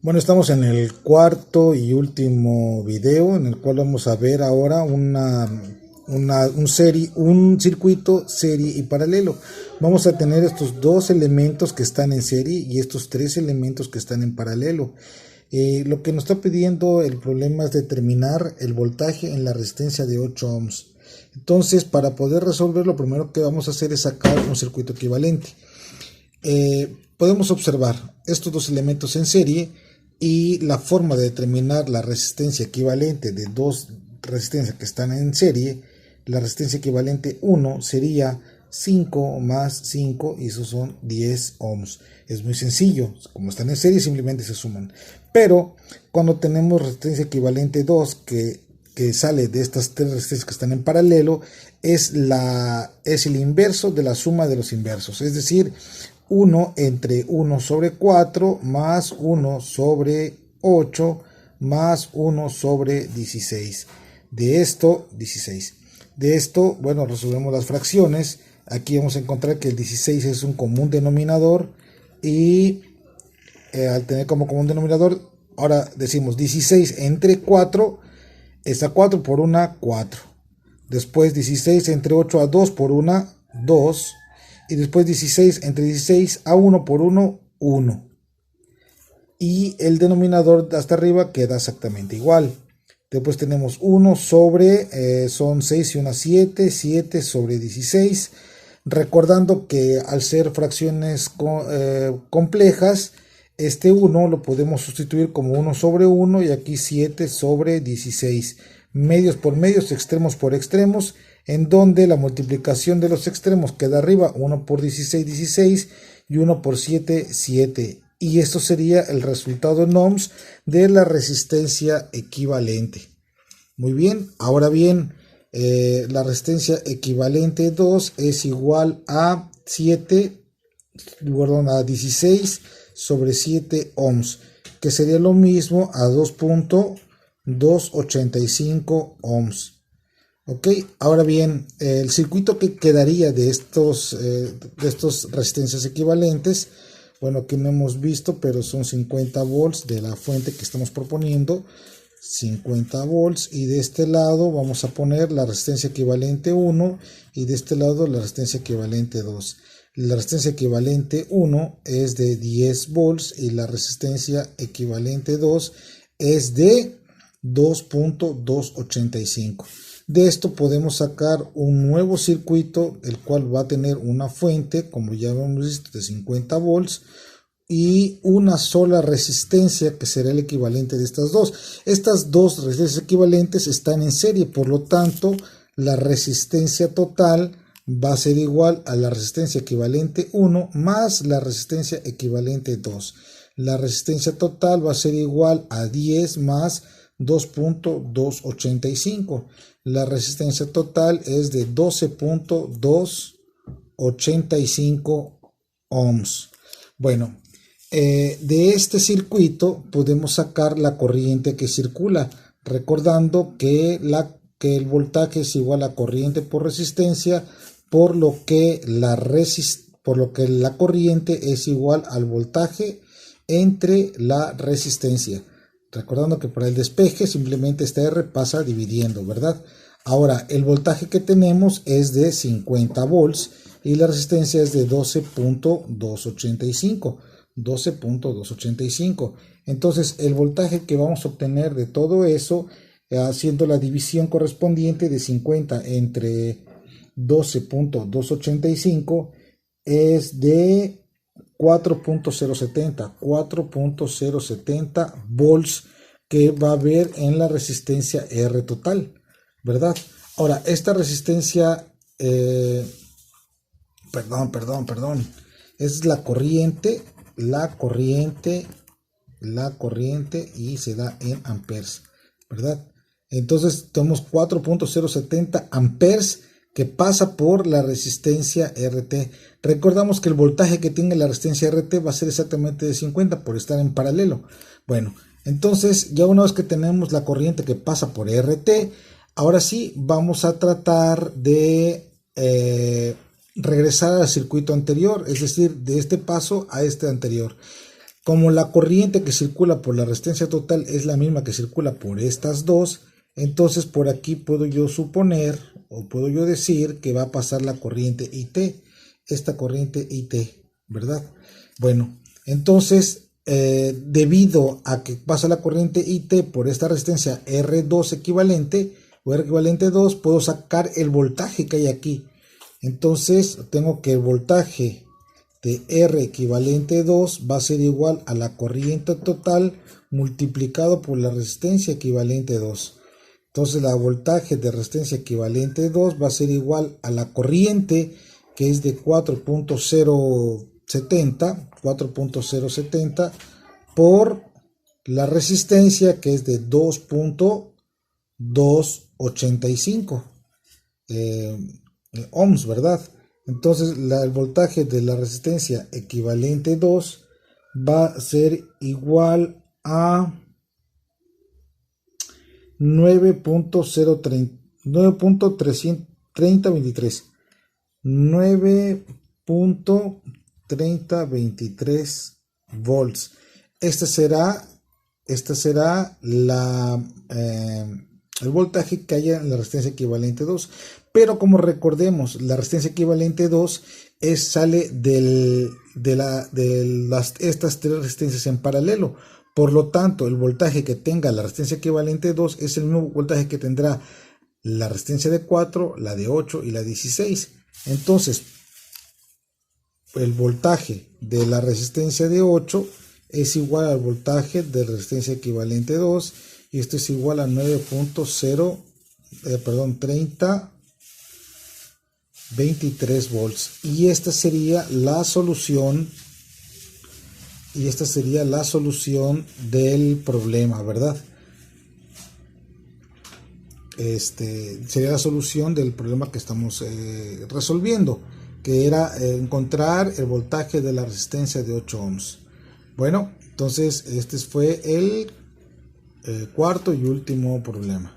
Bueno, estamos en el cuarto y último video en el cual vamos a ver ahora un circuito serie y paralelo. Vamos a tener estos dos elementos que están en serie y estos tres elementos que están en paralelo. Lo que nos está pidiendo el problema es determinar el voltaje en la resistencia de 8 ohms. Entonces, para poder resolver, lo primero que vamos a hacer es sacar un circuito equivalente. Podemos observar estos dos elementos en serie y la forma de determinar la resistencia equivalente de dos resistencias que están en serie. La resistencia equivalente 1 sería 5 más 5 y esos son 10 ohms. Es muy sencillo, como están en serie simplemente se suman. Pero cuando tenemos resistencia equivalente 2 que sale de estas tres resistencias que están en paralelo, es el inverso de la suma de los inversos, es decir, 1 entre 1 sobre 4 más 1 sobre 8 más 1 sobre 16. De esto, 16. De esto, bueno, resolvemos las fracciones. Aquí vamos a encontrar que el 16 es un común denominador y al tener como común denominador, ahora decimos 16 entre 4, está 4 por 1, 4. Después 16 entre 8 a 2 por 1, 2. Y después 16 entre 16 a 1 por 1, 1. Y el denominador hasta arriba queda exactamente igual. Después tenemos 1 sobre, son 6 y 1, 7, 7 sobre 16. Recordando que al ser fracciones complejas, este 1 lo podemos sustituir como 1 sobre 1 y aquí 7 sobre 16. Medios por medios, extremos por extremos, en donde la multiplicación de los extremos queda arriba, 1 por 16, 16 y 1 por 7, 7. Y esto sería el resultado en ohms de la resistencia equivalente. Muy bien, ahora bien, la resistencia equivalente 2 es igual a 16 sobre 7 ohms, que sería lo mismo a 2.285 ohms. Ok, ahora bien, el circuito que quedaría de estos resistencias equivalentes, bueno, aquí no hemos visto, pero son 50 volts de la fuente que estamos proponiendo, 50 volts, y de este lado vamos a poner la resistencia equivalente 1 y de este lado la resistencia equivalente 2. La resistencia equivalente 1 es de 10 volts y la resistencia equivalente 2 es de 2.285. De esto podemos sacar un nuevo circuito, el cual va a tener una fuente, como ya hemos visto, de 50 volts y una sola resistencia que será el equivalente de estas dos. Estas dos resistencias equivalentes están en serie, por lo tanto la resistencia total va a ser igual a la resistencia equivalente 1 más la resistencia equivalente 2. La resistencia total va a ser igual a 10 más 2.285. La resistencia total es de 12.285 ohms. Bueno, de este circuito podemos sacar la corriente que circula, recordando que el voltaje es igual a corriente por resistencia, por lo que la corriente es igual al voltaje entre la resistencia. Recordando que para el despeje simplemente esta R pasa dividiendo, ¿verdad? Ahora, el voltaje que tenemos es de 50 volts y la resistencia es de 12.285. 12.285. Entonces, el voltaje que vamos a obtener de todo eso, haciendo la división correspondiente de 50 entre 12.285, es de 4.070 volts que va a haber en la resistencia R total, ¿verdad? Ahora, esta resistencia, es la corriente y se da en amperes, ¿verdad? Entonces tenemos 4.070 amperes que pasa por la resistencia RT. Recordamos que el voltaje que tiene la resistencia RT va a ser exactamente de 50 por estar en paralelo. Bueno, entonces ya una vez que tenemos la corriente que pasa por RT, ahora sí vamos a tratar de regresar al circuito anterior, es decir, de este paso a este anterior. Como la corriente que circula por la resistencia total es la misma que circula por estas dos, entonces por aquí puedo yo suponer o puedo yo decir que va a pasar la corriente IT, esta corriente IT, ¿verdad? Bueno, entonces debido a que pasa la corriente IT por esta resistencia R2 equivalente o R equivalente 2, puedo sacar el voltaje que hay aquí. Entonces tengo que el voltaje de R equivalente 2 va a ser igual a la corriente total multiplicado por la resistencia equivalente 2. Entonces la voltaje de resistencia equivalente 2 va a ser igual a la corriente, que es de 4.070 por la resistencia, que es de 2.285 ohms, ¿verdad? Entonces el voltaje de la resistencia equivalente 2 va a ser igual a 9.3023 volts. Este será el voltaje que haya en la resistencia equivalente 2. Pero como recordemos, la resistencia equivalente 2 sale de estas tres resistencias en paralelo. Por lo tanto, el voltaje que tenga la resistencia equivalente 2 es el mismo voltaje que tendrá la resistencia de 4, la de 8 y la de 16. Entonces, el voltaje de la resistencia de 8 es igual al voltaje de resistencia equivalente 2, y esto es igual a 9.3023 volts. Y esta sería la solución. Y esta sería la solución del problema, ¿verdad? Sería la solución del problema que estamos resolviendo, que era encontrar el voltaje de la resistencia de 8 ohms. Bueno, entonces este fue el cuarto y último problema.